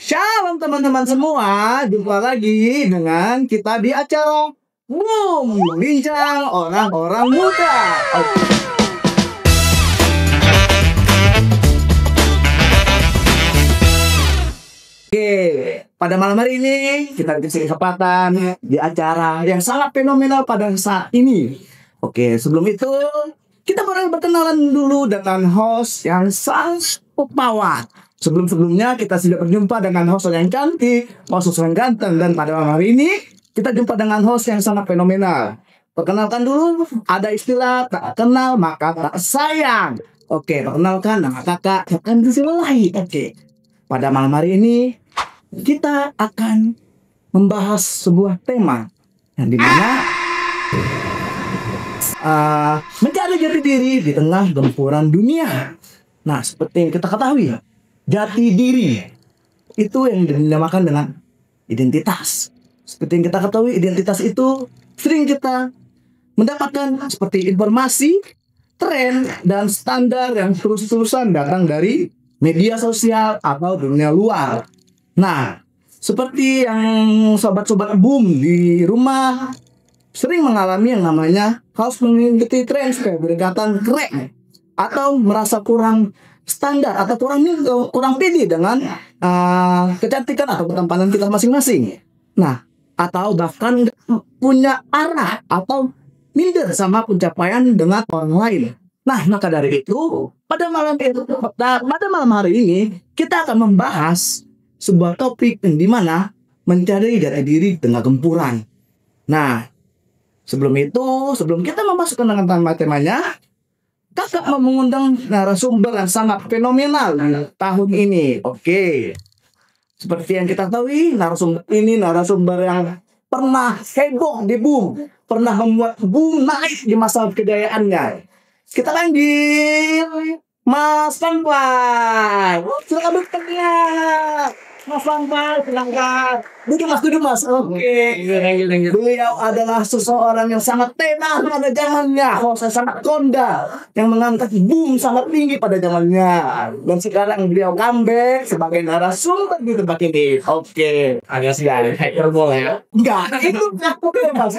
Shalom teman-teman semua, jumpa lagi dengan kita di acara Boom, Bincang Orang-Orang Muda. Oke, pada malam hari ini kita dikasih kesempatan di acara yang sangat fenomenal pada saat ini. Oke, sebelum itu kita boleh berkenalan dulu dengan host yang sangat pawat. Sebelumnya kita sudah berjumpa dengan host yang cantik, host yang ganteng, dan pada malam hari ini kita jumpa dengan host yang sangat fenomenal. Perkenalkan dulu, ada istilah tak kenal maka tak sayang. Oke, perkenalkan nama kakak akan disilai. Oke, pada malam hari ini kita akan membahas sebuah tema yang dimana mencari jati diri di tengah gempuran dunia. Nah, seperti yang kita ketahui, jati diri itu yang dinamakan dengan identitas. Seperti yang kita ketahui, identitas itu sering kita mendapatkan seperti informasi, tren, dan standar yang terus-terusan datang dari media sosial atau dunia luar. Nah, seperti yang sobat-sobat boom di rumah sering mengalami yang namanya harus mengikuti tren supaya berdekatan keren atau merasa kurang standar atau kurang pede dengan kecantikan atau ketampanan kita masing-masing. Nah, atau bahkan punya arah atau minder sama pencapaian dengan orang lain. Nah, maka dari itu pada malam hari ini kita akan membahas sebuah topik yang dimana mencari jati diri di tengah gempuran. Nah, sebelum kita memasukkan dengan temanya, kakak mau mengundang narasumber yang sangat fenomenal tahun ini. Oke. Seperti yang kita tahu, narasumber yang pernah heboh di boom, pernah membuat boom naik di masa kejayaannya. Kita panggil Mas Fangfang. Silakan bertanya. Mas Fangfang, silahkan. Duduk mas. Oke. Beliau adalah seseorang yang sangat tenar pada zamannya. Saya sangat kondang yang mengangkat boom sangat tinggi pada zamannya. Dan sekarang beliau comeback sebagai narasumber di tempat ini. Oke. Agak sih hacker boleh ya? Enggak, itu aku mas.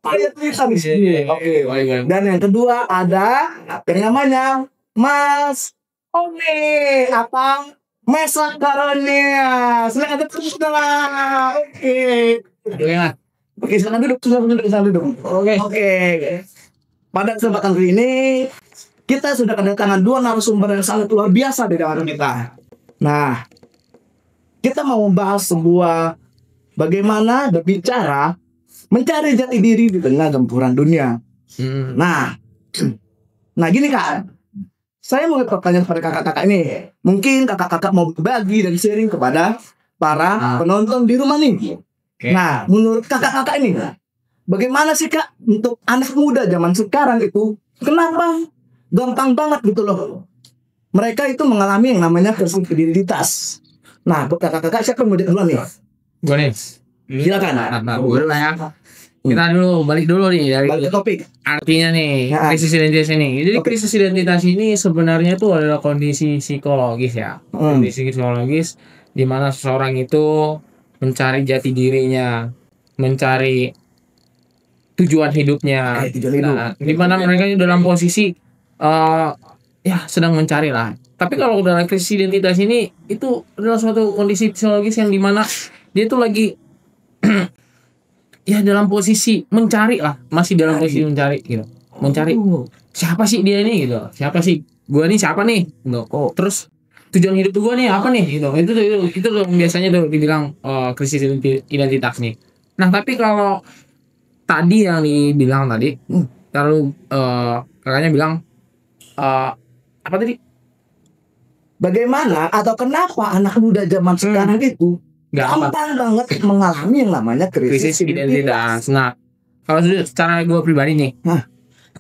Ayat tulisan di sini. Oke. Dan yang kedua ada yang namanya Mas Ome atau Mesa Karonia. Silakan duduk setelah. Oke. Oke, silakan duduk. Oke. Pada kesempatan kali ini kita sudah kedatangan dua narasumber yang sangat luar biasa di dalam kita. Nah, kita mau membahas sebuah bagaimana berbicara mencari jati diri di tengah gempuran dunia. Nah gini Kak. Saya mau bertanya kepada kakak-kakak ini. Mungkin kakak-kakak mau berbagi dan sharing kepada para penonton di rumah nih. Nah, menurut kakak-kakak ini, bagaimana sih Kak untuk anak muda zaman sekarang itu, kenapa gampang banget gitu loh mereka itu mengalami yang namanya krisis identitas. Nah, buat kakak-kakak siapa yang mau duluan nih? Gue nih. Silakan. Gue lah ya. Kita balik dulu nih dari topik. Artinya nih, krisis identitas ini. Jadi krisis identitas ini sebenarnya itu adalah kondisi psikologis ya. Kondisi psikologis di mana seseorang itu mencari jati dirinya, mencari tujuan hidupnya. Nah, di mana mereka dalam posisi sedang mencari lah. Tapi kalau dalam krisis identitas ini itu adalah suatu kondisi psikologis yang di mana dia tuh lagi ya dalam posisi mencari lah, masih dalam posisi mencari gitu, mencari siapa sih dia ini gitu, siapa sih gue nih, siapa nih gitu. Terus tujuan hidup gue nih apa nih gitu. Itu biasanya tuh dibilang krisis identitas nih. Nah tapi kalau tadi yang dibilang tadi, kalau kakaknya bilang apa tadi, bagaimana atau kenapa anak muda zaman sekarang itu gampang banget mengalami yang namanya krisis identitas. Nah, kalau secara gue pribadi nih,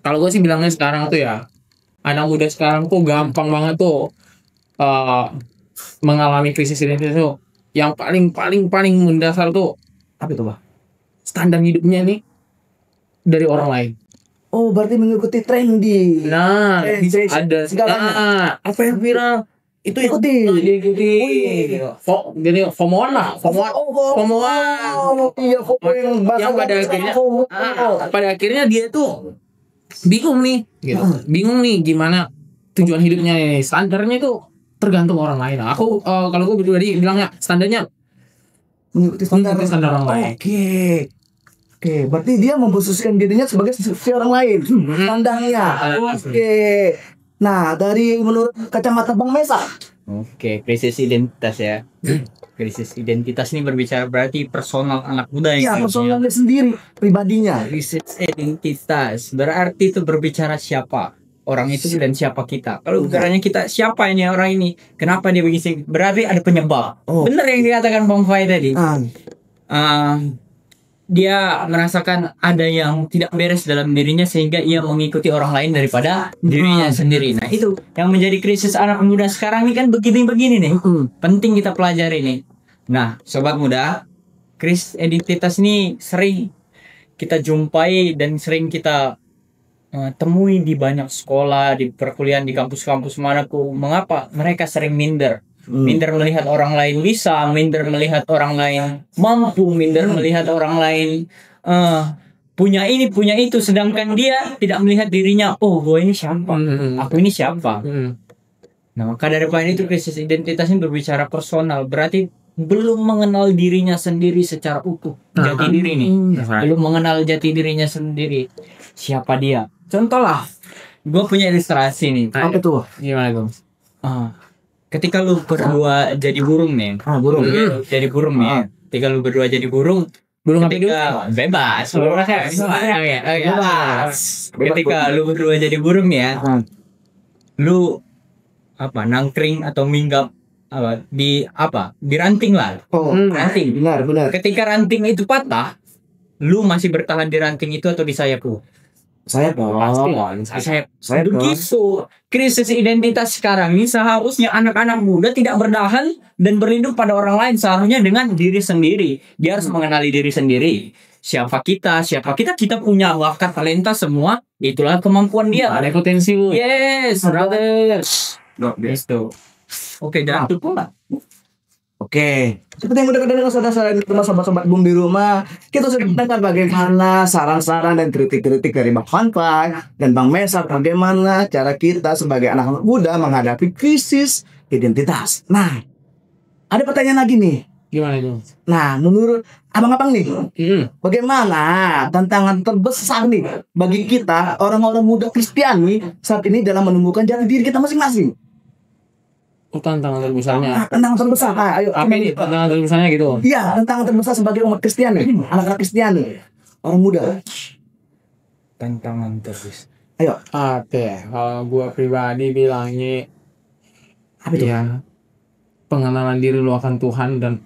kalau gue sih bilangnya sekarang tuh ya, anak muda sekarang tuh gampang banget tuh mengalami krisis identitas tuh. Yang paling mendasar tuh apa itu, Pak? Standar hidupnya nih dari orang lain. Oh, berarti mengikuti trendy. Nah, ada segalanya. Apa yang viral? itu ikuti. diikuti. Jadi FOMO lah, FOMO. Iya, FOMO Yang pada akhirnya dia tuh bingung nih, gitu. Bingung nih gimana tujuan hidupnya nih. Standarnya itu tergantung orang lain. Aku kalau gue pribadi bilangnya standarnya mengikuti standar orang lain. Oke, berarti dia memposisikan dirinya sebagai si orang lain. Standarnya. Oke. Nah, dari menurut kacamata Bang Mesa. Oke, krisis identitas ya. Krisis identitas ini berbicara berarti personal anak muda Ya, yang personalnya sendiri, pribadinya. krisis identitas berarti itu berbicara siapa orang itu dan siapa kita. Kalau bukannya kita siapa ini orang ini, kenapa dia begitu? Berarti ada penyebab. Benar yang dikatakan Bang Fai tadi. Dia merasakan ada yang tidak beres dalam dirinya sehingga ia mengikuti orang lain daripada dirinya sendiri. Nah itu yang menjadi krisis anak muda sekarang ini kan begini-begini nih. Penting kita pelajari nih. Nah sobat muda, krisis identitas ini sering kita jumpai dan sering kita temui di banyak sekolah, di perkuliahan, di kampus-kampus manapun. Mengapa mereka sering minder? Minder melihat orang lain bisa, minder melihat orang lain mampu, minder melihat orang lain punya ini, punya itu, sedangkan dia tidak melihat dirinya. Oh, gue ini siapa? Aku ini siapa? Nah, maka daripada itu krisis identitas ini berbicara personal, berarti belum mengenal dirinya sendiri secara utuh. Jati diri nih, belum mengenal jati dirinya sendiri. Siapa dia? Contoh lah, gue punya ilustrasi nih. Apa tuh? Gimana tuh? Ketika lu berdua jadi burung nih, burung. jadi burung nih. Ketika lu berdua jadi burung, ketika bebas. Ketika lu berdua jadi burung ya, lu nangkring atau minggap di ranting lah. Ranting. Benar. Ketika ranting itu patah, lu masih bertahan di ranting itu atau di sayap lu? Saya begitu. Krisis identitas sekarang ini seharusnya anak-anak muda tidak bertahan dan berlindung pada orang lain, seharusnya dengan diri sendiri. Dia harus mengenali diri sendiri. Siapa kita punya bakat, talenta semua. Itulah kemampuan dia. Ada potensi lu. Yes, brother. Gitu. Oke, dan itu pula. Oke, seperti yang udah kedengar saudara-saudara di rumah, sobat-sobat Bum di rumah, kita sudah mendengar bagaimana saran-saran dan kritik-kritik dari Bang Fanfai dan Bang Mesa, bagaimana cara kita sebagai anak muda menghadapi krisis identitas. Nah, ada pertanyaan lagi nih. Gimana itu? Nah, menurut abang-abang nih, bagaimana tantangan terbesar nih bagi kita orang-orang muda Kristiani saat ini dalam menemukan jati diri kita masing-masing? Tantangan terbesarnya. Tantangan terbesar. Ayo. Apa ini tantangan terbesarnya gitu? Iya, tantangan terbesar sebagai umat Kristiani, anak-anak Kristiani, orang muda. Tantangan terbesar. Ayo. Oke, kalau gua pribadi bilangnya apa itu? Ya, pengenalan diri lo akan Tuhan dan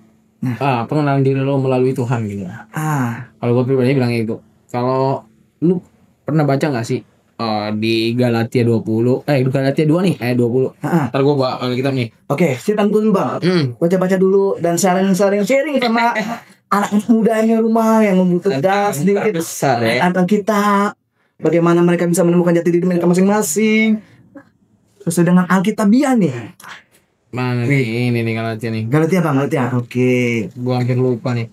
pengenalan diri lo melalui Tuhan gitu. Kalau gua pribadi bilangnya itu. Kalau lu pernah baca nggak sih? Di Galatia 20 Galatia 2 nih ayat 20. Ntar gue bawa kitab nih. Oke, sitam dulu Bang. Baca-baca dulu dan sharing sama anak mudanya rumah yang membutuhkan sedikit besar ya tentang kita, bagaimana mereka bisa menemukan jati diri mereka masing-masing sesuai dengan Alkitabiah nih. Mana nih? Ini nih Galatia nih. Galatia Bang, Galatia. Oke. Gua hampir lupa nih.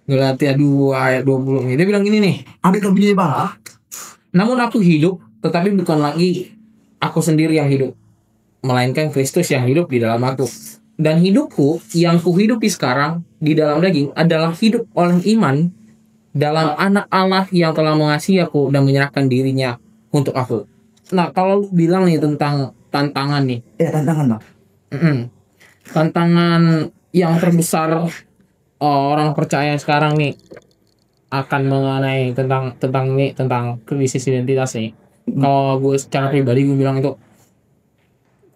Galatia 2 ayat 20 nih. Dia bilang gini nih. Apa itu bunyinya Bang? Namun aku hidup, tetapi bukan lagi aku sendiri yang hidup, melainkan Kristus yang hidup di dalam aku. Dan hidupku yang kuhidupi sekarang di dalam daging adalah hidup oleh iman dalam anak Allah yang telah mengasihi aku dan menyerahkan dirinya untuk aku. Nah, kalau lu bilang nih tentang tantangan nih. Ya, tantangan Bang. Tantangan yang terbesar orang percaya sekarang nih akan mengenai tentang krisis identitas nih. Kalau gue secara pribadi gue bilang itu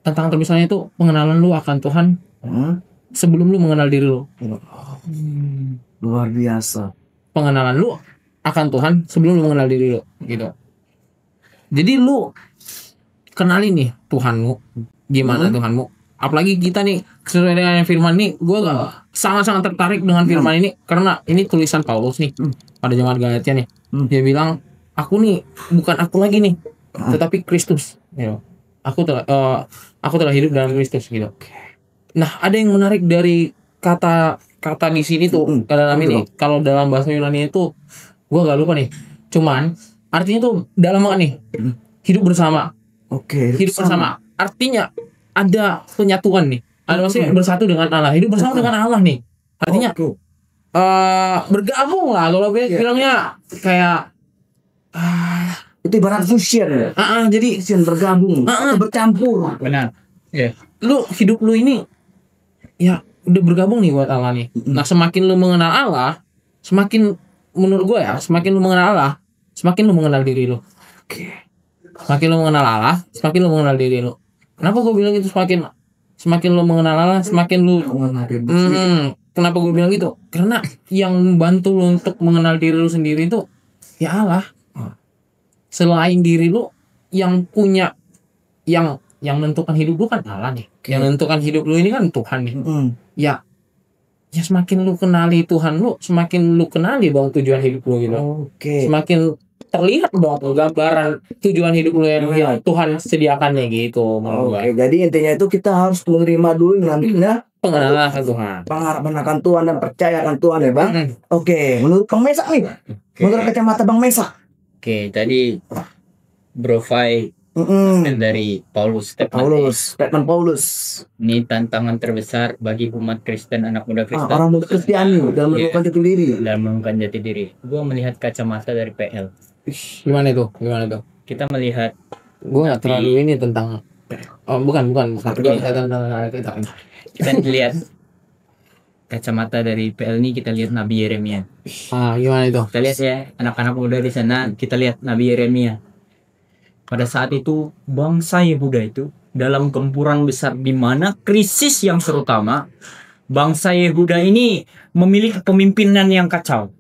tantangan terbesarnya itu pengenalan lu akan Tuhan sebelum lu mengenal diri lu. Luar biasa. Pengenalan lu akan Tuhan sebelum lu mengenal diri lu gitu. Jadi lu kenali nih Tuhanmu, gimana Tuhanmu. Apalagi kita nih sesuai dengan firman nih, gue sangat-sangat tertarik dengan firman ini karena ini tulisan Paulus nih pada zaman Galatia nih. Dia bilang, aku nih bukan aku lagi nih, tetapi Kristus. Gitu. aku telah hidup dalam Kristus gitu. Nah, ada yang menarik dari kata di sini tuh dalam ini. Kalau dalam bahasa Yunani itu gua gak lupa nih. Cuman artinya tuh dalam banget nih. Hidup bersama. Oke. Hidup bersama. Artinya ada penyatuan nih. Ada maksudnya bersatu dengan Allah. Hidup bersama dengan Allah nih. Artinya bergabung lah. Kalau bilangnya kayak itu ibarat fusion ya. Jadi Fusion bergabung, atau bercampur. Benar. Ya. lu hidup lu ini ya udah bergabung nih buat Allah nih. Nah, semakin lu mengenal Allah, semakin menurut gue ya, semakin lu mengenal Allah, semakin lu mengenal diri lu. Semakin lu mengenal Allah, semakin lu mengenal diri lu. Kenapa gue bilang itu semakin lu mengenal Allah, semakin lu kenapa gue bilang gitu? Karena yang bantu lu untuk mengenal diri lu sendiri itu ya Allah. Selain diri lu yang punya yang menentukan hidup lu kan Allah nih. Yang menentukan hidup lu ini kan Tuhan nih. Ya semakin lu kenali Tuhan lu, semakin lu kenali bahwa tujuan hidup lu gitu. Semakin terlihat bahwa gambaran tujuan hidup lu yang Tuhan sediakannya gitu. Jadi intinya itu kita harus menerima dulu nantinya pengenalan Tuhan. Pengharapan akan Tuhan dan percaya akan Tuhan ya Bang. Menurut Bang Mesak nih. Menurut kacamata Bang Mesak. Tadi Bro Fai dari Statement Paulus. Ini tantangan terbesar bagi umat Kristen, anak muda Kristen. Orang muda Kristiani dalam menemukan jati diri. Dalam menemukan jati diri. Gua melihat kacamata dari PL. Gimana itu? Kita melihat. Gua nggak terlalu ini tentang. Bukan. Kita lihat kacamata dari PL ini, kita lihat Nabi Yeremia. Gimana itu? Kita lihat ya, anak-anak muda di sana, kita lihat Nabi Yeremia. Pada saat itu bangsa Yehuda itu dalam gempuran besar, di mana krisis yang terutama, bangsa Yehuda ini memiliki pemimpinan yang kacau,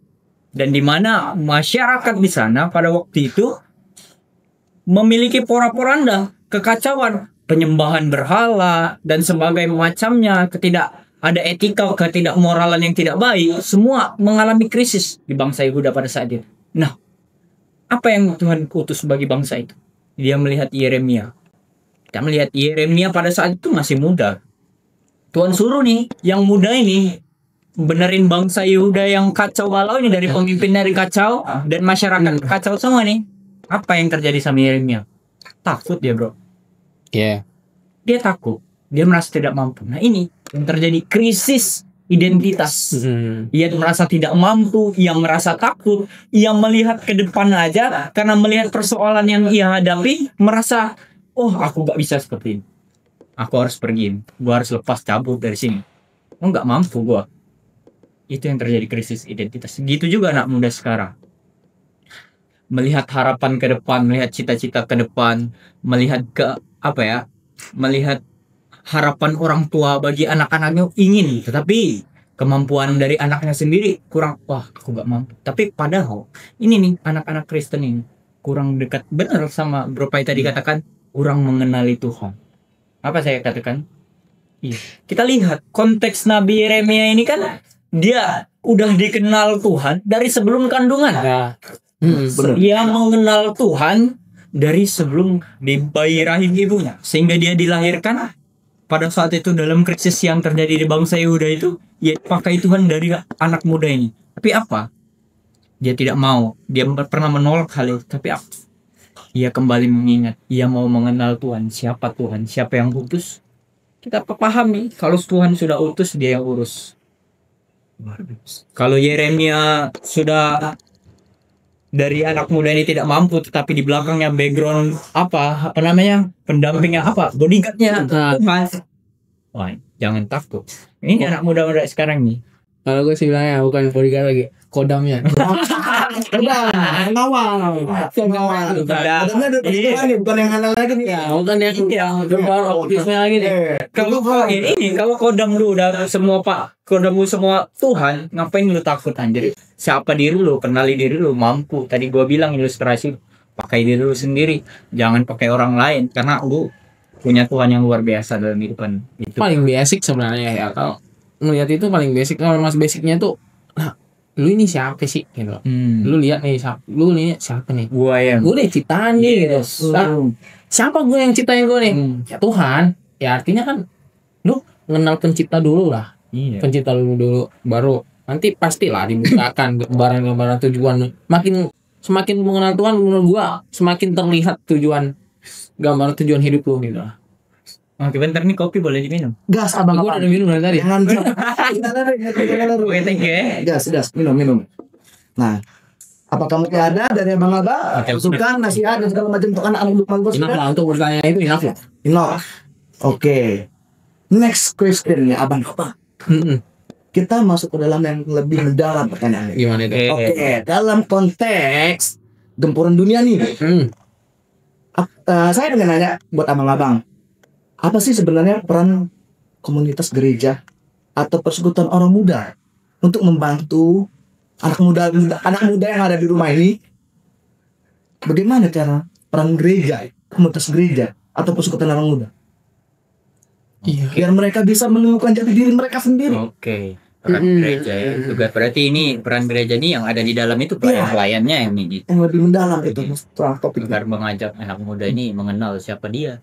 dan di mana masyarakat di sana pada waktu itu memiliki porak-poranda, kekacauan, penyembahan berhala dan sebagainya macamnya, ada etika, ketidakmoralan yang tidak baik, semua mengalami krisis di bangsa Yehuda pada saat itu. Nah, apa yang Tuhan utus bagi bangsa itu? Dia melihat Yeremia. Kita melihat Yeremia pada saat itu masih muda. Tuhan suruh nih, yang muda ini benerin bangsa Yehuda yang kacau balau ini, dari pemimpin dari kacau dan masyarakat kacau semua nih. Apa yang terjadi sama Yeremia? Takut dia, bro. Dia takut. Dia merasa tidak mampu. Nah, ini yang terjadi, krisis identitas. Ia merasa tidak mampu, ia merasa takut, ia melihat ke depan aja karena melihat persoalan yang ia hadapi, merasa, aku gak bisa seperti ini. Aku harus pergi, gua harus lepas cabut dari sini. Gak mampu gua. Itu yang terjadi, krisis identitas. Gitu juga anak muda sekarang. Melihat harapan ke depan, melihat cita-cita ke depan, melihat melihat harapan orang tua bagi anak-anaknya ingin, tetapi kemampuan dari anaknya sendiri kurang. Aku gak mampu. Tapi padahal ini nih, anak-anak Kristen ini kurang dekat, benar sama Bro Pai tadi katakan, kurang mengenali Tuhan. Apa saya katakan? Kita lihat konteks Nabi Yeremia ini kan, dia udah dikenal Tuhan dari sebelum kandungan. Dia mengenal Tuhan dari sebelum di bayi rahim ibunya, sehingga dia dilahirkan. Pada saat itu dalam krisis yang terjadi di bangsa Yehuda itu, ia pakai Tuhan dari anak muda ini. Tapi apa? Dia tidak mau. Dia pernah menolak hal itu. Tapi apa? Ia kembali mengingat. Ia mau mengenal Tuhan. Siapa Tuhan? Siapa yang utus? Kita pahami. Kalau Tuhan sudah utus, dia yang urus. Kalau Yeremia sudah dari anak muda ini tidak mampu, tetapi di belakangnya background pendampingnya bodyguardnya Tuhan. Jangan takut. Ini anak muda-muda sekarang nih. Kalau gue sih bilangnya bukan bodyguard lagi, kodamnya. Pengawal. Bukan yang halal lagi nih. Bukan yang aktifnya lagi nih. Kalau kodam lu udah semua kodam lu semua Tuhan, ngapain lu takut anjir? Siapa diri lu, kenali diri lu, mampu. Tadi gua bilang ilustrasi, pakai diri lu sendiri, jangan pakai orang lain, karena lu punya Tuhan yang luar biasa dalam kehidupan itu. Paling basic sebenarnya ya, kalau melihat itu paling basic. Kalau mas basicnya tuh, lu ini siapa sih gitu. Lu lihat nih, lu ini siapa nih? Gue udah ciptaan nih gitu. siapa gue yang ciptain gue nih? Ya Tuhan. Ya artinya kan lu mengenal pencipta dulu lah. Iya. Pencipta dulu baru nanti pastilah dibukakan gambaran-gambaran tujuan. Semakin mengenal Tuhan menurut gua semakin terlihat gambaran tujuan hidup lu gitu lah. Oke, bentar nih kopi boleh diminum. Gas abang Gua apa? udah minum dari tadi. Jangan Oke, thank you ya. gas, minum. Nah, apakah mungkin ada dari abang-abang masukan, nasihat dan segala macam untuk anak-anak Lukman Bos? Enough lah untuk bertanya itu enough lah. Enough. Oke. Next question ya abang-abang. Kita masuk ke dalam yang lebih mendalam pertanyaannya. Gimana itu? Oke, dalam konteks gempuran dunia nih. Saya pengen nanya buat abang-abang. Apa sih sebenarnya peran komunitas gereja atau persekutuan orang muda untuk membantu anak muda yang ada di rumah ini? Bagaimana cara peran gereja, komunitas gereja atau persekutuan orang muda? Iya. Biar mereka bisa menemukan jati diri mereka sendiri. Oke. Peran gereja ya. Tugas berarti ini peran gereja nih yang ada di dalam itu pelayan-pelayannya yang nih gitu. Yang lebih mendalam itu setelah topik. Agar mengajak anak muda ini mengenal siapa dia.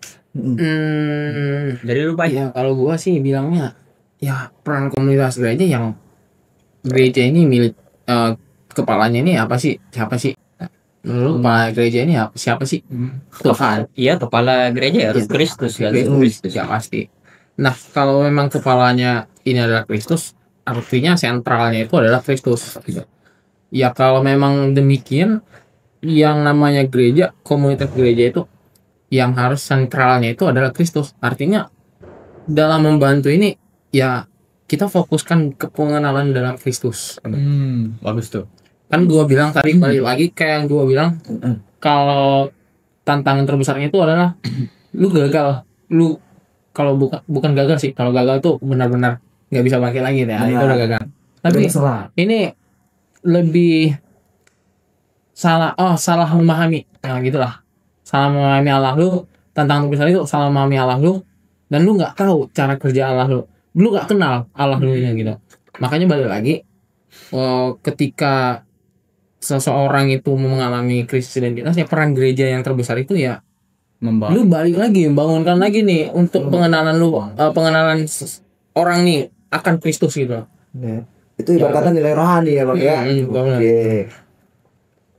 Dari lu Pak. Ya kalau gua sih bilangnya ya peran komunitas gereja yang gereja ini milik kepalanya ini apa sih? Siapa sih? Menurut kepala gereja ini siapa sih? Tuhan. Iya, kepala gereja ya harus Kristus ya. Kristus ya pasti. Nah, kalau memang kepalanya ini adalah Kristus, artinya sentralnya itu adalah Kristus. Ya kalau memang demikian, yang namanya gereja, komunitas gereja itu yang harus sentralnya itu adalah Kristus. Artinya dalam membantu ini ya kita fokuskan ke pengenalan dalam Kristus. Bagus tuh. Kan gua bilang tadi balik lagi kayak yang gua bilang kalau tantangan terbesarnya itu adalah lu gagal, lu kalau bukan gagal sih, kalau gagal tuh benar-benar nggak bisa pakai lagi deh, itu udah gagal. Tapi ini lebih salah memahami, nah gitulah, salah memahami Allah lu. Tantangan terbesar itu salah memahami Allah lu, dan lu nggak tahu cara kerja Allah lu nggak kenal Allah lu gitu. Makanya balik lagi, ketika seseorang itu mengalami krisis identitas, ya peran gereja yang terbesar itu ya lu balik lagi, bangunkan lagi nih untuk pengenalan orang nih akan Kristus gitu. Ya. Itu ibarat kata nilai rohani ya Pak ya. Oke.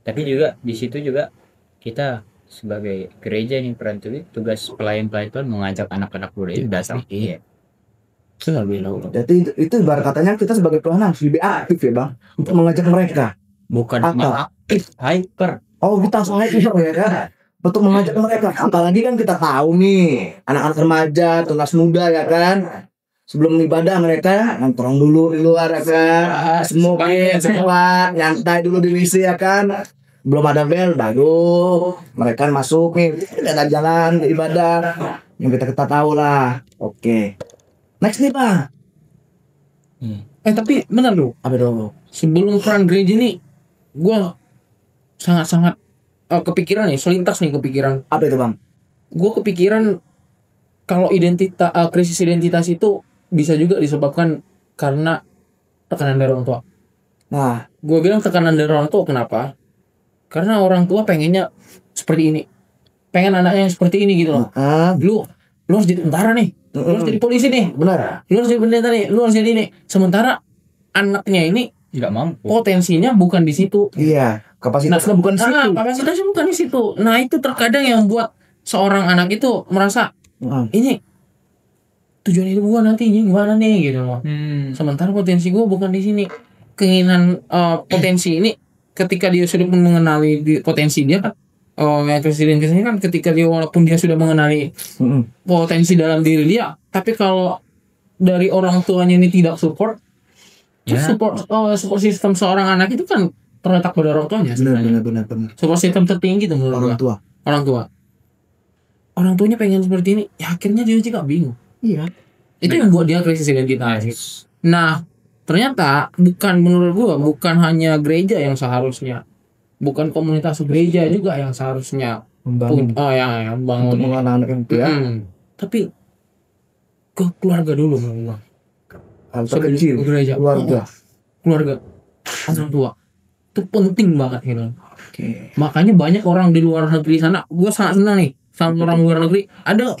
Tapi juga di situ juga kita sebagai gereja nih peran tugas pelayan-pelayan Tuhan mengajak anak-anak muda itu datang. Iya. Jadi itu ibarat katanya kita sebagai Tuhan harus lebih aktif ya Bang untuk mengajak mereka. Bukan aktif, hyper. Oh kita harus hyper ya kan. Untuk mengajak mereka, apalagi kan kita tahu nih anak-anak remaja, tunas muda ya kan, sebelum ibadah mereka nongkrong dulu di luar ya kan, smoking, sekuat, nyantai dulu di WC ya kan, belum ada bel baru mereka masuk nih, jalan-jalan ke ibadah, yang kita tahu lah. Oke, next nih Pak. Tapi benar lu, Apa dong? sebelum peran gereja nih, gue sangat-sangat kepikiran nih, selintas nih kepikiran. Apa itu Bang? Gue kepikiran kalau krisis identitas itu bisa juga disebabkan karena tekanan dari orang tua. Nah, Gue bilang tekanan dari orang tua kenapa? Karena orang tua pengennya seperti ini, pengen anaknya yang seperti ini gitu loh. Lu harus jadi tentara nih, lu harus jadi polisi nih, benar. lu harus jadi pendeta nih, lu harus jadi ini. Sementara anaknya ini Nggak mampu. Potensinya bukan di situ. Iya, kapasitasnya bukan di situ. Kapasitasnya bukan di situ. Nah itu terkadang yang buat seorang anak itu merasa ini tujuan hidup gua nanti gimana nih gitu loh. Sementara potensi gua bukan di sini. Keinginan potensi ini ketika dia sudah mengenali potensi dia kan, presiden ini kan ketika dia walaupun dia sudah mengenali potensi dalam diri dia, tapi kalau dari orang tuanya ini tidak support. Support sistem seorang anak itu kan terletak pada orang tuanya. Benar. Support sistem tertinggi itu menurut orang tua. Orang tuanya pengen seperti ini, ya akhirnya dia juga bingung. Iya. Itu yang buat dia krisis identitas. Nah, ternyata menurut gua bukan hanya gereja yang seharusnya, bukan komunitas gereja juga yang seharusnya membangun. Yang bangun untuk anak-anak itu ya. Tapi ke keluarga dulu menurut gua. Hal terkecil, gereja, keluarga, orang tua itu penting banget gitu. Makanya banyak orang di luar negeri sana, gue sangat senang nih sama orang luar negeri. Ada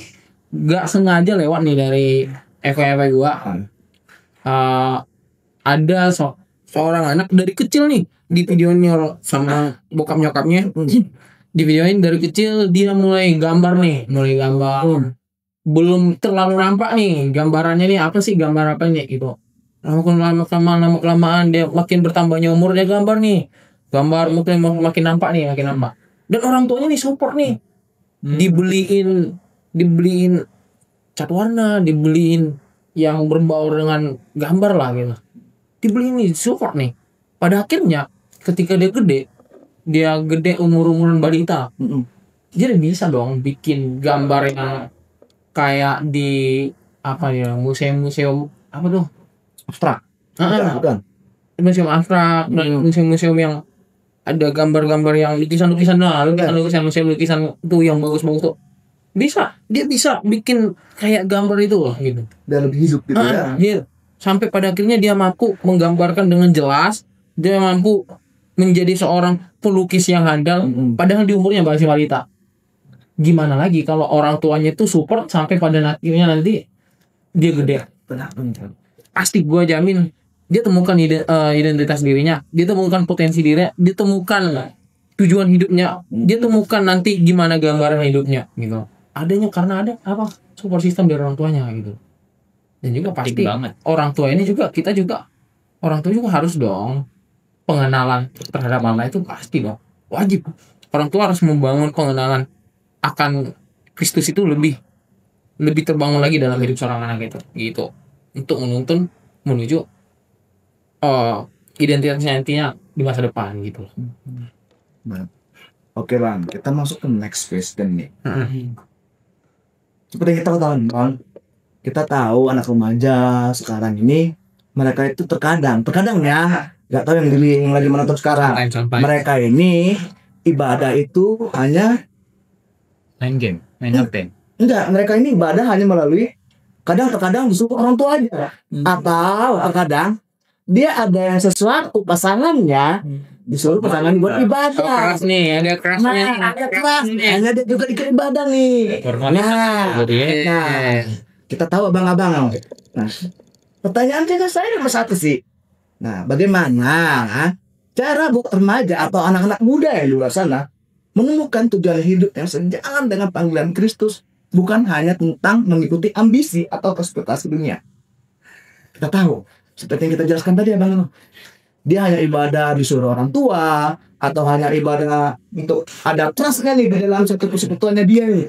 gak sengaja lewat nih dari FYP gua. Ada seorang anak dari kecil nih di videonya sama bokap nyokapnya. Di videoin dari kecil dia mulai gambar. Belum terlalu nampak nih gambarannya nih apa sih, gambar apa nih gitu. Lama kelamaan dia makin bertambahnya umur, dia gambar mungkin makin nampak. Dan orang tuanya nih support nih, dibeliin cat warna, dibeliin yang berbaur dengan gambar lah gitu, dibeliin nih, support nih. Pada akhirnya ketika dia gede umur-umuran balita, dia bisa dong bikin gambar yang kayak di apa ya, museum apa tuh, Abstrak. bukan museum abstrak dan museum yang ada gambar-gambar yang lukisan tuh yang bagus tuh, dia bisa bikin kayak gambar itu loh gitu, Dan lebih hidup gitu ya. Iya. Sampai pada akhirnya dia mampu menggambarkan dengan jelas, dia mampu menjadi seorang pelukis yang handal, padahal di umurnya masih balita. Gimana lagi kalau orang tuanya itu support sampai pada akhirnya nanti dia gede. Pasti gue jamin dia temukan identitas dirinya, dia temukan potensi dirinya, dia temukan tujuan hidupnya, dia temukan nanti gimana gambaran hidupnya gitu. Adanya karena ada apa, support system dari orang tuanya gitu. Dan juga pasti orang tua ini juga, kita juga orang tua juga harus dong pengenalan terhadap Allah itu pasti dong, wajib. Orang tua harus membangun pengenalan akan Kristus itu lebih terbangun lagi dalam hidup seorang anak itu gitu, untuk menuju identitasnya nantinya di masa depan gitu. Oke Bang, kita masuk ke next question nih. Seperti yang kita tahu Bang, kita tahu anak remaja sekarang ini mereka itu terkadang ya, nggak tahu yang lagi menonton sekarang, mereka ini ibadah itu hanya main game, main HP. Enggak, mereka ini ibadah hanya melalui terkadang disuruh orang tua aja. Atau terkadang dia ada sesuatu pasangannya disuruh pasangan buat ibadah. Keras nih, ada kerasnya. Ada keras. Hanya dia juga ikut ibadah nih. Nah, kita tahu abang-abang. Nah, pertanyaan saya nomor satu sih. Nah, bagaimana cara buat remaja atau anak-anak muda yang di luar sana menemukan tujuan hidup yang sejalan dengan panggilan Kristus, bukan hanya tentang mengikuti ambisi atau ekspektasi dunia. Kita tahu, seperti yang kita jelaskan tadi Abang, dia hanya ibadah disuruh orang tua, atau hanya ibadah untuk ada trustnya nih di dalam satu persekutuannya dia nih,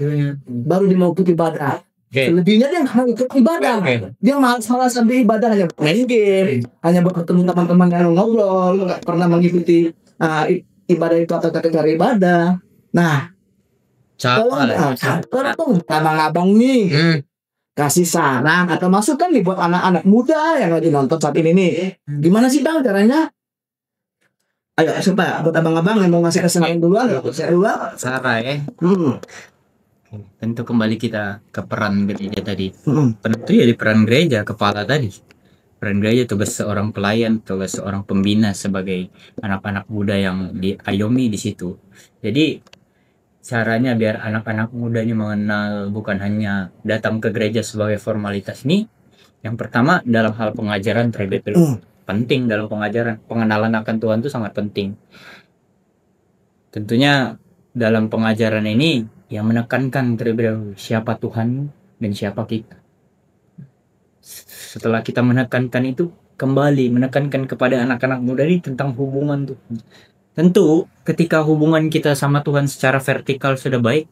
baru dia mau ikut ibadah. Selebihnya dia nggak ikut ibadah, dia malas-malasan di ibadah, hanya main game, hanya bertemu teman-teman yang ngobrol, nggak pernah mengikuti ibadah itu atau kategori ibadah. Nah, kalau tuh abang-abang nih kasih saran atau masukan nih buat anak-anak muda yang lagi nonton saat ini nih, gimana sih Bang caranya? Ayo coba buat abang-abang yang mau ngasih kesenangan duluan, Sarah ya. Tentu kembali kita ke peran gereja tadi. Penentu ya di peran gereja, kepala tadi. Peran gereja, tugas seorang pelayan, tugas seorang pembina sebagai anak-anak muda yang diayomi di situ. Jadi caranya biar anak-anak mudanya mengenal bukan hanya datang ke gereja sebagai formalitas nih. Yang pertama dalam hal pengajaran terlebih dulu. Penting dalam pengajaran, pengenalan akan Tuhan itu sangat penting. Tentunya dalam pengajaran ini yang menekankan terlebih dahulu siapa Tuhan dan siapa kita. Setelah kita menekankan itu, kembali menekankan kepada anak-anak muda ini tentang hubungan tuh. Tentu ketika hubungan kita sama Tuhan secara vertikal sudah baik,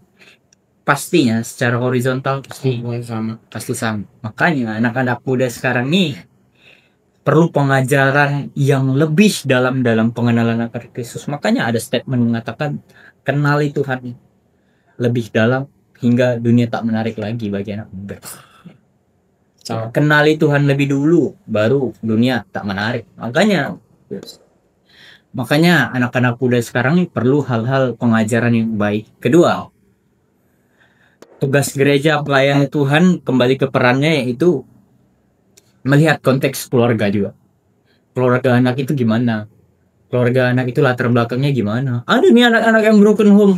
pastinya secara horizontal pasti sama. Makanya anak-anak muda sekarang nih perlu pengajaran yang lebih dalam pengenalan akan Kristus. Makanya ada statement mengatakan kenali Tuhan lebih dalam hingga dunia tak menarik lagi bagi anak muda. Kenali Tuhan lebih dulu, baru dunia tak menarik. Makanya anak-anak muda sekarang ini perlu hal-hal pengajaran yang baik. Kedua, tugas gereja pelayan Tuhan kembali ke perannya yaitu melihat konteks keluarga juga. Keluarga anak itu gimana? keluarga anak itu latar belakangnya gimana. Ada nih anak-anak yang broken home,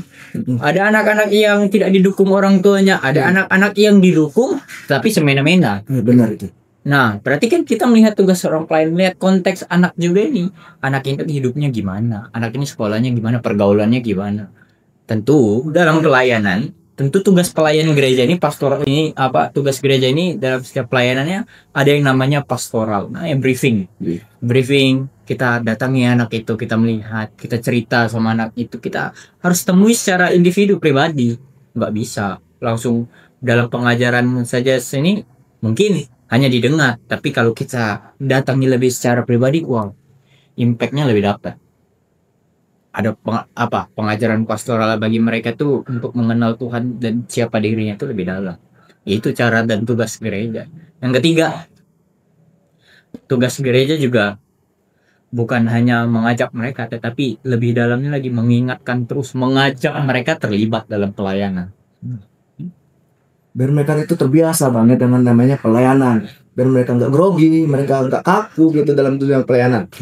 ada anak-anak yang tidak didukung orang tuanya, ada anak-anak yang didukung tapi semena-mena. Benar itu. Nah, berarti kan kita melihat tugas orang lain, melihat konteks anak juga nih. Anak ini hidupnya gimana, anak ini sekolahnya gimana, pergaulannya gimana. Tentu dalam pelayanan, tentu tugas pelayan gereja ini, pastoral ini tugas gereja ini dalam setiap pelayanannya ada yang namanya pastoral. Nah, briefing. Kita datangi anak itu, kita melihat, kita cerita sama anak itu, kita harus temui secara individu pribadi. Nggak bisa langsung dalam pengajaran saja sini mungkin hanya didengar, tapi kalau kita datangi lebih secara pribadi, wow, impactnya lebih dapat. Ada pengajaran pastoral bagi mereka tuh untuk mengenal Tuhan dan siapa dirinya itu lebih dalam. Itu cara dan tugas gereja. Yang ketiga, tugas gereja juga bukan hanya mengajak mereka, tetapi lebih dalamnya lagi mengingatkan terus, mengajak mereka terlibat dalam pelayanan. Biar mereka itu terbiasa banget dengan namanya pelayanan. Biar mereka nggak grogi, mereka nggak kaku gitu dalam tujuan pelayanan.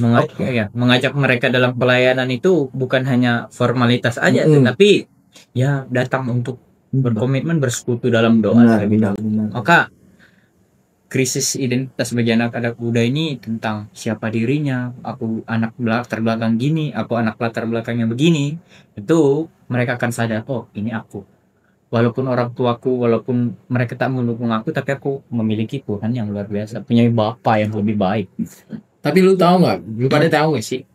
Mengajak mereka dalam pelayanan itu bukan hanya formalitas aja, tetapi ya datang untuk berkomitmen, bersekutu dalam doa. Benar. Maka krisis identitas bagi anak-anak muda ini tentang siapa dirinya. Aku anak latar belakang gini, aku anak latar belakangnya begini. Itu mereka akan sadar, oh ini aku. Walaupun orang tuaku, walaupun mereka tak mendukung aku, tapi aku memiliki Tuhan yang luar biasa, punya Bapa yang lebih baik. Tapi lu pada tahu nggak sih?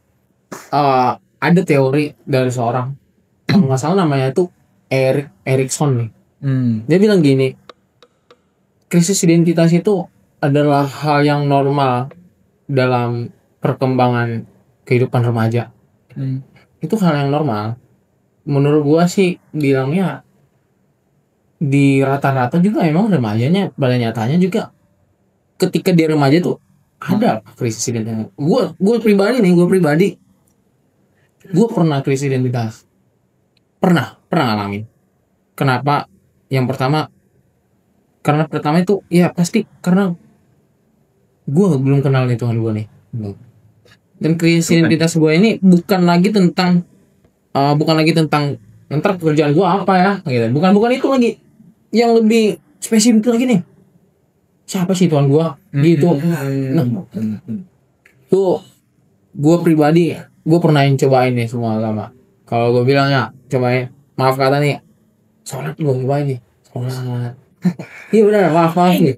Ada teori dari seorang, kalau nggak salah namanya tuh Erikson nih. Dia bilang gini, krisis identitas itu adalah hal yang normal dalam perkembangan kehidupan remaja. Itu hal yang normal. Menurut gua sih bilangnya di rata-rata juga emang remajanya pada nyatanya juga ketika dia remaja tuh ada krisis identitas. Gue pribadi gue pernah krisis identitas, pernah ngalamin. Kenapa? Yang pertama karena itu ya pasti karena gue belum kenal nih Tuhan gue nih. Dan krisis identitas gue ini bukan lagi tentang ntar pekerjaan gue apa ya gitu. Bukan itu lagi. Yang lebih spesifik lagi nih, siapa sih Tuhan gua gitu. Nah, tuh gua pribadi gua pernah cobain nih semua agama. Kalau gua bilangnya cobain, maaf kata nih, sholat gua cobain nih, sholat. Iya benar, maaf nih,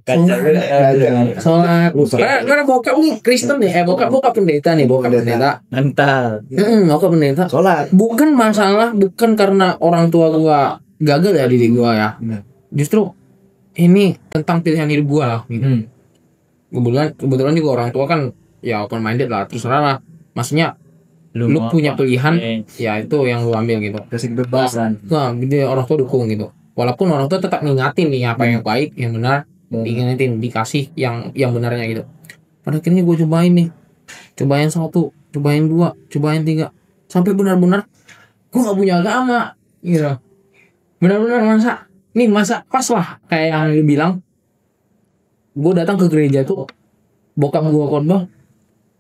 sholat. Karena bokap nih Kristen nih, bokap pendeta nih, bokap pendeta. Mantap. Bokap pendeta. Sholat. Bukan karena orang tua gua gagal ya didik gua ya. Justru ini tentang pilihan hidup gue lah gitu. Kebetulan juga orang tua kan ya open minded lah, terserah lah, maksudnya lu punya pilihan ya itu yang lu ambil gitu, kasih kebebasan. Nah jadi orang tua dukung gitu, walaupun orang tua tetap ngingatin nih apa yang baik yang benar, diingetin, dikasih yang benarnya gitu. Pada akhirnya gue cobain 1, cobain 2, cobain 3 sampai benar-benar gue nggak punya agama gitu. Benar-benar masa pas lah kayak yang lu bilang, gue datang ke gereja tuh bokap gue khotbah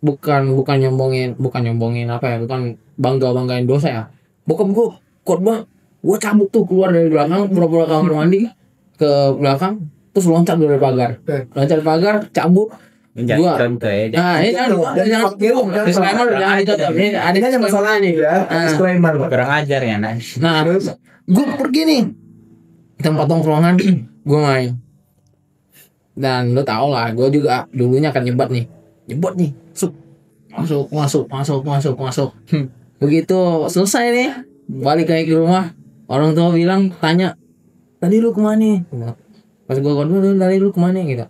bukan nyombongin apa ya, bukan banggain dosa ya. Bokap gue khotbah, gue cabut tuh keluar dari belakang, pura-pura kamar mandi ke belakang, terus loncat dari pagar, cabut. Gua contoh ya. Nah, ini jangan disclaimer, jangan dicontoh. Ini ada masalah nih ya. Disclaimer. Kurang ajar ya, Nas. Nah, gue pergi nih tempat tongkrongan, gue main. Dan lo tau lah, gue juga dulunya akan nyebut nih, masuk. Begitu selesai nih, balik lagi ke rumah, orang tua tanya, tadi lu kemana? Pas gue ngomong, tadi lu kemana gitu.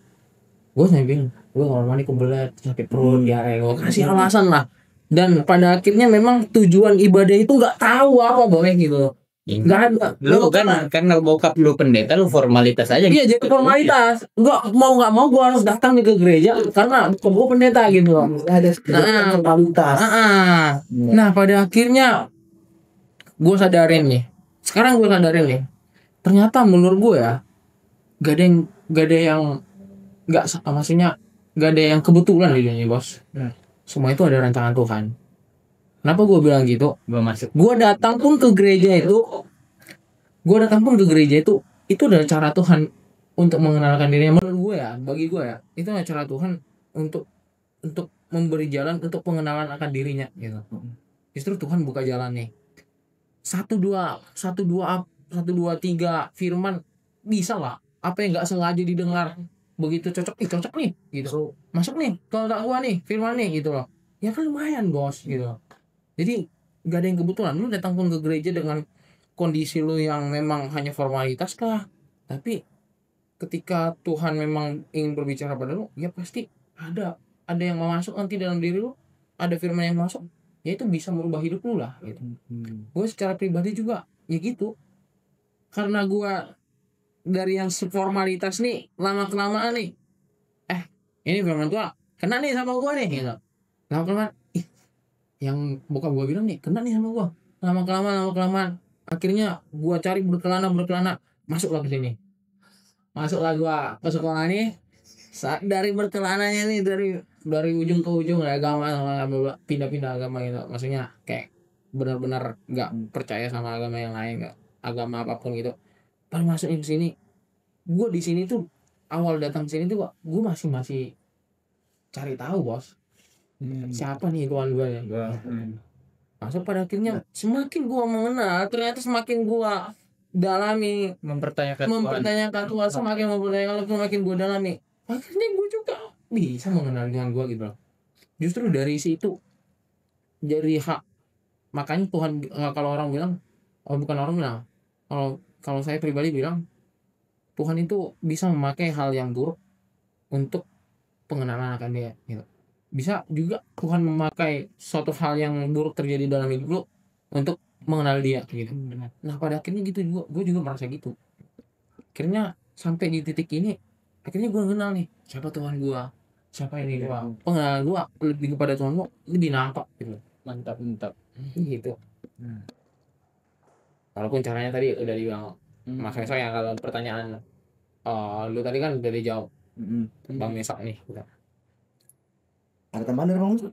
Gue bilang, gue kamar mandi kebelet, sakit perut, ya gue kasih alasan lah. Dan pada akhirnya memang tujuan ibadah itu nggak tahu apa boleh gitu. Nggak ada. Lu kan karena bokap lu pendeta, lu formalitas aja. Iya, jadi formalitas. Nggak mau gue harus datang nih ke gereja karena gue pendeta gitu. Ada formalitas. Nah pada akhirnya gue sadarin nih. Sekarang gue sadarin nih. Ternyata menurut gue ya, gak ada yang kebetulan di dunia, bos. Semua itu ada rancangan Tuhan. Kenapa gue bilang gitu? Gua masuk. Gue datang pun ke gereja itu, itu adalah cara Tuhan untuk mengenalkan dirinya. Menurut gue ya, bagi gue ya, itu adalah cara Tuhan untuk memberi jalan untuk pengenalan akan dirinya gitu. Justru Tuhan buka jalan nih. Satu dua tiga firman bisa lah. Apa yang nggak sengaja didengar begitu cocok nih gitu. Masuk nih kalau tak gua nih firman nih gitu loh. Ya kan lumayan bos gitu. Jadi gak ada yang kebetulan. Lu datang pun ke gereja dengan kondisi lu yang memang hanya formalitas kah? Tapi ketika Tuhan memang ingin berbicara pada lu, ya pasti ada yang mau masuk nanti dalam diri lu, ada firman yang masuk, ya itu bisa merubah hidup lu lah gitu. Gue secara pribadi juga ya gitu, karena gue dari yang formalitas nih lama kelamaan nih, ini firman Tuhan kena nih sama gue nih gitu. Lama kelamaan yang bokap gue bilang nih kena nih sama gue, lama kelamaan akhirnya gue cari berkelana masuklah ke sini, masuklah gue ke sekolah nih. Dari berkelananya nih dari ujung ke ujung agama pindah-pindah agama gitu, maksudnya kayak benar-benar nggak percaya sama agama yang lain, nggak agama apapun gitu. Pas masuk ke sini, gue di sini tuh awal datang sini tuh gue masih cari tahu bos, siapa nih Tuhan gue ya. Masuk pada akhirnya semakin gue mengenal, ternyata semakin gue dalami, Mempertanyakan Tuhan, semakin gue dalami, akhirnya gue juga bisa mengenal Tuhan gue gitu loh. Justru dari situ, dari makanya Tuhan, kalau orang bilang, kalau saya pribadi bilang, Tuhan itu bisa memakai hal yang buruk untuk pengenalan akan dia gitu. Bisa juga Tuhan memakai suatu hal yang buruk terjadi dalam hidup lu untuk mengenal dia gitu. Nah pada akhirnya gitu juga, gue juga merasa gitu. Akhirnya sampai di titik ini, akhirnya gue kenal nih siapa Tuhan gue, siapa ini gue, pengenalan gue lebih kepada Tuhan gue lebih nampak gitu. Mantap Gitu. Walaupun caranya tadi udah dibilang Mas Meso ya, kalau pertanyaan lu tadi kan udah dijawab Bang Meso nih gitu. Ada tambahan dari Bang Meso?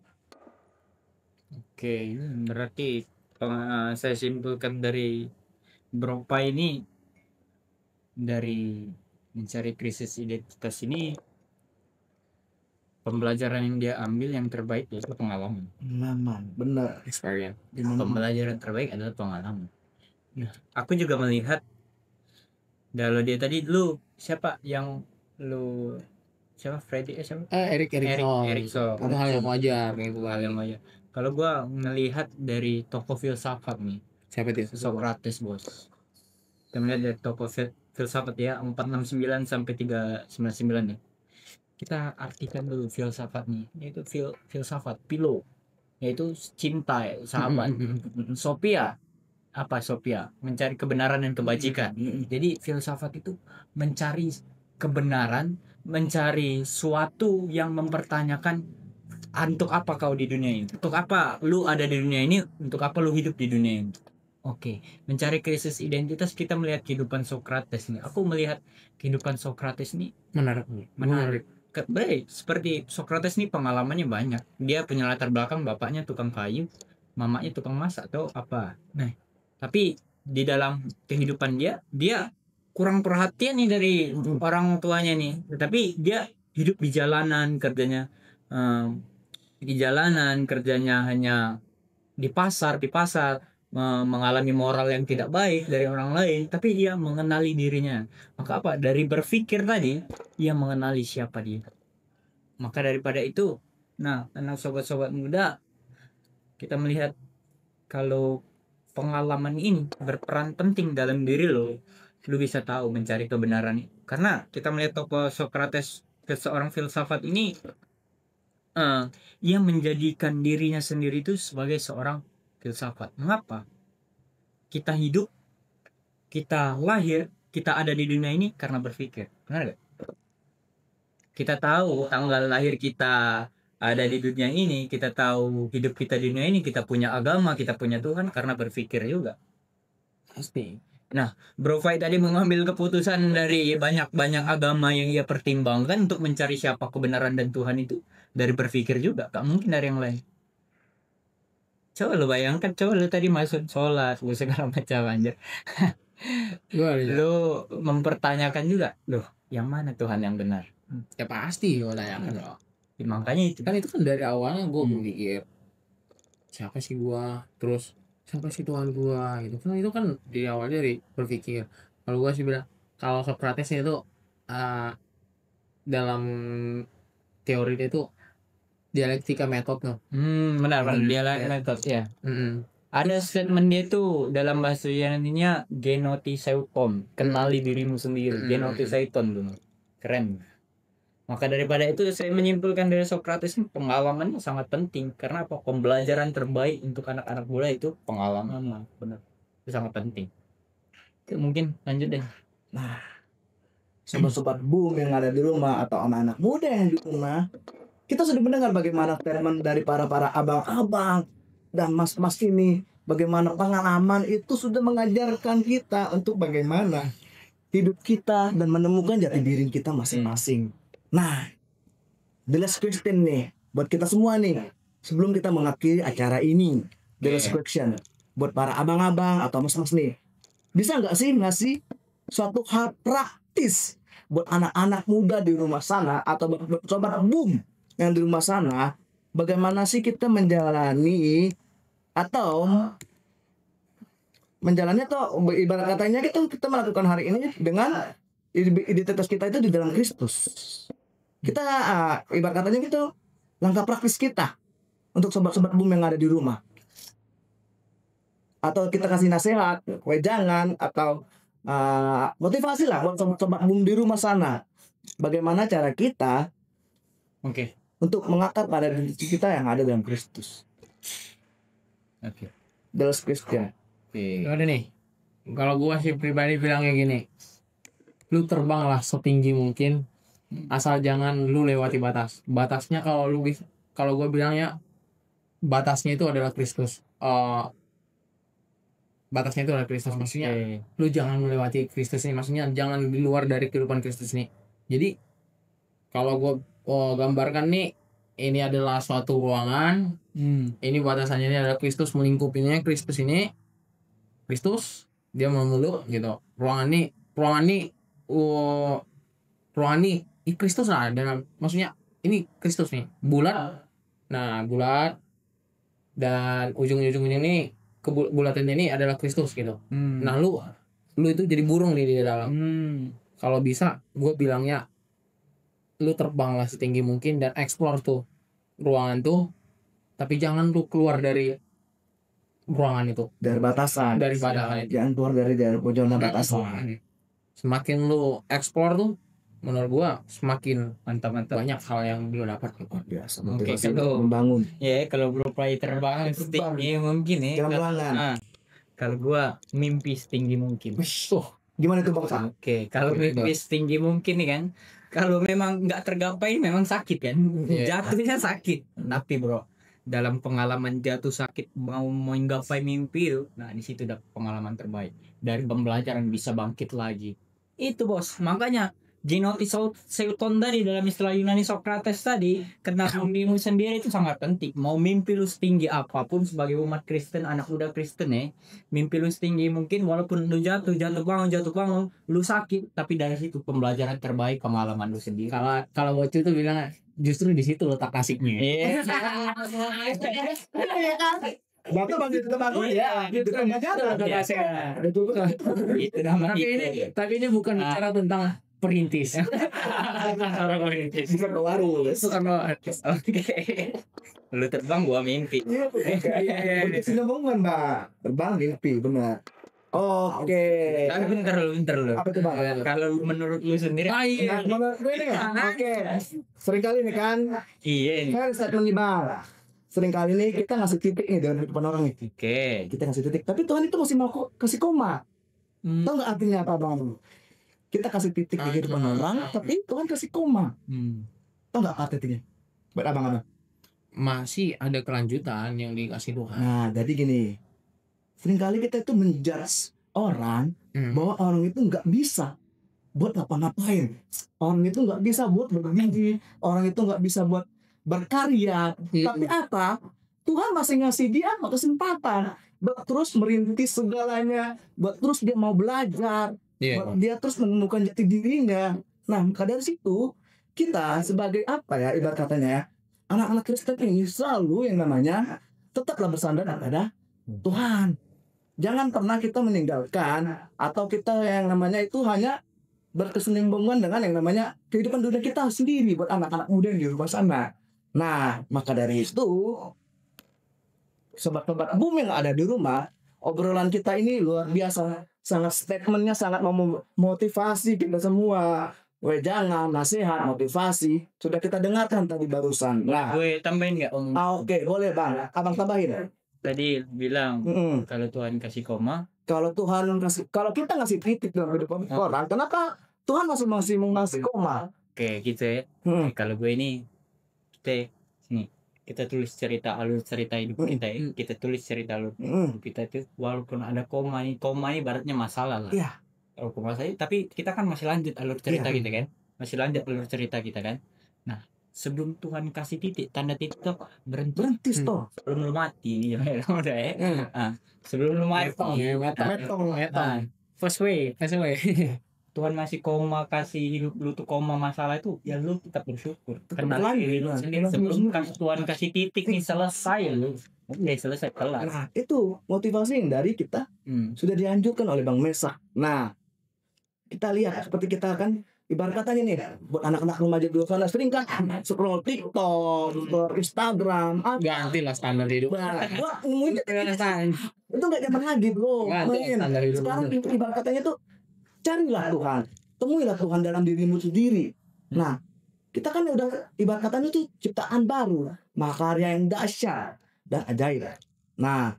Oke, berarti saya simpulkan dari Bropa ini, dari mencari krisis identitas ini, pembelajaran yang dia ambil yang terbaik yaitu pengalaman. Benar. Experience. Pembelajaran terbaik adalah pengalaman. Aku juga melihat kalau dia tadi lu siapa yang lu siapa Freddy siapa Erik Erikson. Itu hal yang wajar gitu. Hal yang wajar. Kalau gua ngelihat dari tokoh filsafat nih, Siapa itu? Socrates bos. Kita melihat dari tokoh filsafat ya 469 sampai 399 ya. Kita artikan dulu filsafat nih, yaitu filsafat philo, yaitu cinta ya, sahabat. Sophia, apa Sophia? Mencari kebenaran dan kebajikan. Jadi filsafat itu mencari kebenaran, mencari suatu yang mempertanyakan untuk apa kau di dunia ini, untuk apa lu ada di dunia ini, untuk apa lu hidup di dunia ini. Oke, mencari krisis identitas, kita melihat kehidupan Socrates nih. Aku melihat kehidupan Socrates nih menarik. Seperti Socrates nih pengalamannya banyak. Dia punya latar belakang, bapaknya tukang kayu, mamanya tukang masak atau apa. Nah, tapi di dalam kehidupan dia kurang perhatian nih dari orang tuanya nih. Tapi dia hidup di jalanan, kerjanya hanya di pasar, mengalami moral yang tidak baik dari orang lain, tapi dia mengenali dirinya. Maka apa? Dari berpikir tadi, ia mengenali siapa dia. Maka daripada itu, nah, anak sobat-sobat muda, kita melihat kalau pengalaman ini berperan penting dalam diri lo bisa tahu mencari kebenaran. Karena kita melihat tokoh Socrates, seorang filsafat ini, ia menjadikan dirinya sendiri itu sebagai seorang filsafat. Mengapa? Kita hidup, kita lahir, kita ada di dunia ini karena berpikir. Benar gak? Kita tahu tanggal lahir kita ada di dunia ini, kita tahu hidup kita di dunia ini, kita punya agama, kita punya Tuhan karena berpikir juga. Pasti. Nah, Bro Fai tadi mengambil keputusan dari banyak-banyak agama yang ia pertimbangkan untuk mencari siapa kebenaran dan Tuhan itu dari berpikir juga, gak mungkin dari yang lain. Coba lu bayangkan, coba lu tadi masuk sholat, lu segala macam anjir. Gua Lu mempertanyakan juga, loh, yang mana Tuhan yang benar? ya pasti gue tanyakan loh. Makanya itu. Kan itu kan dari awalnya gue berpikir siapa sih gua, terus siapa sih Tuhan gua gitu kan. Itu kan di awal dari berpikir. Kalau gua sih bilang kalau Socrates itu dalam teori dia itu dialektika metode no. Benar, dia metode ya. Ada statement dia tuh dalam bahasa Yunani-nya genotiseuton, kenali dirimu sendiri, genotiseuton dulu. Keren. Maka daripada itu saya menyimpulkan dari Socrates pengalaman sangat penting karena apa? Pembelajaran terbaik untuk anak-anak muda itu pengalaman lah, benar. Itu sangat penting. Oke, mungkin lanjut deh. Nah, sobat-sobat boom yang ada di rumah atau anak-anak muda yang di rumah, kita sudah mendengar bagaimana statement dari para abang-abang dan mas-mas ini, bagaimana pengalaman itu sudah mengajarkan kita untuk bagaimana hidup kita dan menemukan jati diri kita masing-masing. Nah, the last question nih buat kita semua nih sebelum kita mengakhiri acara ini. The last question buat para abang-abang atau mas-mas nih, bisa nggak sih ngasih suatu hal praktis buat anak-anak muda di rumah sana atau buat sobat boom yang di rumah sana, bagaimana sih kita menjalani atau menjalannya tuh ibarat katanya kita melakukan hari ini dengan identitas kita itu di dalam Kristus. Kita ibarat katanya gitu langkah praktis kita untuk sobat-sobat boom yang ada di rumah. Atau kita kasih nasihat, wejangan atau motivasi lah buat sobat-sobat boom di rumah sana. Bagaimana cara kita untuk mengakar pada diri kita yang ada dalam Kristus. Dalam Kristus. Ada nih. Kalau gua sih pribadi bilangnya gini. Lu terbanglah setinggi mungkin. Asal jangan lu lewati batas. Batasnya kalau gua bilangnya batasnya itu adalah Kristus. Batasnya itu adalah Kristus, maksudnya lu jangan melewati Kristus ini, maksudnya jangan di luar dari kehidupan Kristus ini. Jadi kalau gua gambarkan nih, ini adalah suatu ruangan. Ini batasannya ini adalah Kristus, melingkupinya Kristus ini. Kristus dia memeluk gitu. Ruangan ini Kristus lah, dan maksudnya ini Kristus nih bulat. Nah bulat dan ujung-ujung ini kebulatan ini adalah Kristus gitu. Nah lu itu jadi burung nih di dalam. Kalau bisa gue bilangnya lu terbanglah setinggi mungkin dan explore tuh ruangan tuh, tapi jangan lu keluar dari ruangan itu, dari batasan. Jangan keluar dari zona batasan. Semakin lu explore tuh, menurut gua semakin mantap banyak hal yang lu dapat. Luar biasa. Kalau membangun. Ya kalau berupaya terbang setinggi mungkin ya. Kalau gua mimpi setinggi mungkin. Gimana itu Bang? Kalau mimpi setinggi mungkin nih kan, kalau memang nggak tergapai memang sakit kan. Jatuhnya sakit. Tapi bro, dalam pengalaman jatuh sakit mau menggapai mimpi itu, nah di situ udah pengalaman terbaik. Dari pembelajaran bisa bangkit lagi. Itu bos, makanya genotiseuton tadi dalam istilah Yunani Socrates tadi, kenal dirimu sendiri itu sangat penting. Mau mimpi lu setinggi apapun sebagai umat Kristen, anak muda Kristen ya, mimpi lu setinggi mungkin walaupun lu jatuh bangun, lu sakit, tapi dari situ pembelajaran terbaik, pengalaman lu sendiri. Kalau waktu itu bilang justru di situ letak nasiknya. Bapak bagi itu bangun ya, itu kan Tapi ini bukan bicara tentang perintis. Bukan baru. Lu terbang gua mimpi. Sudah bangun Mbak. Terbang mimpi benar. Oke. Tapi bentar lu. Apa tuh Bang? Kalau menurut lu sendiri. Menurut gue ini kan. Oke. Seringkali nih kan. Iya. Kan statement nih Bang. Seringkali nih kita ngasih titik nih dalam kehidupan orang nih. Kita ngasih titik, tapi Tuhan itu masih mau kasih koma. Tahu nggak artinya apa Bang? Kita kasih titik di kehidupan orang, tapi Tuhan kasih koma. Tahu nggak apa titiknya? Buat abang-abang. Masih ada kelanjutan yang dikasih Tuhan. Nah, jadi gini. Seringkali kita itu menjudge orang bahwa orang itu nggak bisa buat ngapa-ngapain. Orang itu nggak bisa buat berbagi. Orang itu nggak bisa buat berkarya. Tapi apa? Tuhan masih ngasih dia kesempatan buat terus merintis segalanya, buat terus dia mau belajar, Iya. buat dia terus menemukan jati dirinya. Nah, maka dari situ kita sebagai apa ya, ibarat katanya ya, anak-anak Kristen ini selalu yang namanya tetaplah bersandar kepada Tuhan. Jangan pernah kita meninggalkan atau kita yang namanya itu hanya berkesinambungan dengan yang namanya kehidupan dunia kita sendiri buat anak-anak muda yang di rumah sana. Nah, maka dari itu sobat-sobat boom yang ada di rumah, obrolan kita ini luar biasa, sangat statementnya sangat memotivasi kita semua. Jangan nasihat, motivasi sudah kita dengarkan tadi barusan. Nah, Gue tambahin nggak Om? oke, boleh bang, abang tambahin. Tadi bilang Mm-mm. kalau Tuhan kasih koma, Kalau Tuhan kasih, kalau kita ngasih titik dalam kehidupan orang, kenapa Tuhan masih mengasih koma? kayak gitu ya. Hmm. Kalau gue ini kita tulis cerita alur cerita hidup kita ya. Kita tulis cerita alur hidup kita itu walaupun ada koma ini ibaratnya masalah lah. Iya. Kalau koma saya, tapi kita kan masih lanjut alur cerita Iya. kita kan, masih lanjut alur cerita kita kan. Nah, sebelum Tuhan kasih titik, tanda titik itu Berhenti stop. sebelum lu mati ya udah ya. Sebelum lu mati. Metong. Nah, first way. Tuhan masih koma, kasih hidup lu tuh koma masalah itu, ya lu tetap bersyukur. Kenal lagi, diri lu nah, sendiri. kenal Sebelum sendiri. Tuhan kasih titik nih selesai lu. Oke, selesai kelar. Nah, itu motivasi yang dari kita sudah dianjurkan oleh Bang Mesa. Nah, kita lihat seperti kita kan ibarat katanya nih, buat anak-anak remaja di luar sana sering kan scroll TikTok, scroll Instagram, Gantilah standar hidup. Wah, ngomongin Ganti itu nggak zaman lagi bro. standar hidup. Sekarang ibarat katanya tuh carilah Tuhan, temuilah Tuhan dalam dirimu sendiri. Nah, kita kan udah ibarat katanya tuh ciptaan baru, makarya yang dahsyat dan ajaib. Nah,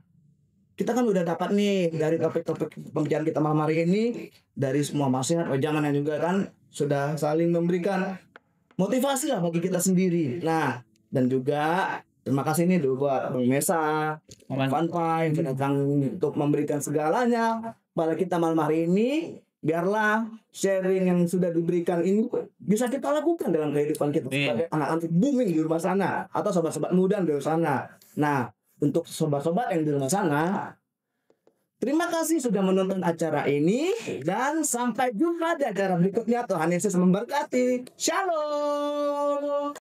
kita kan udah dapat nih dari topik-topik pembicaraan kita malam hari ini, dari semua masyarakat, jangan juga kan sudah saling memberikan motivasi lah bagi kita sendiri. Nah, dan juga terima kasih nih dulu buat Bang Mesa, Van Pai yang datang untuk memberikan segalanya pada kita malam hari ini. Biarlah sharing yang sudah diberikan ini bisa kita lakukan dalam kehidupan kita sebagai anak-anak booming di rumah sana atau sobat-sobat muda di luar sana. Nah, untuk sobat-sobat yang di rumah sana, terima kasih sudah menonton acara ini dan sampai jumpa di acara berikutnya. Tuhan Yesus memberkati. Shalom.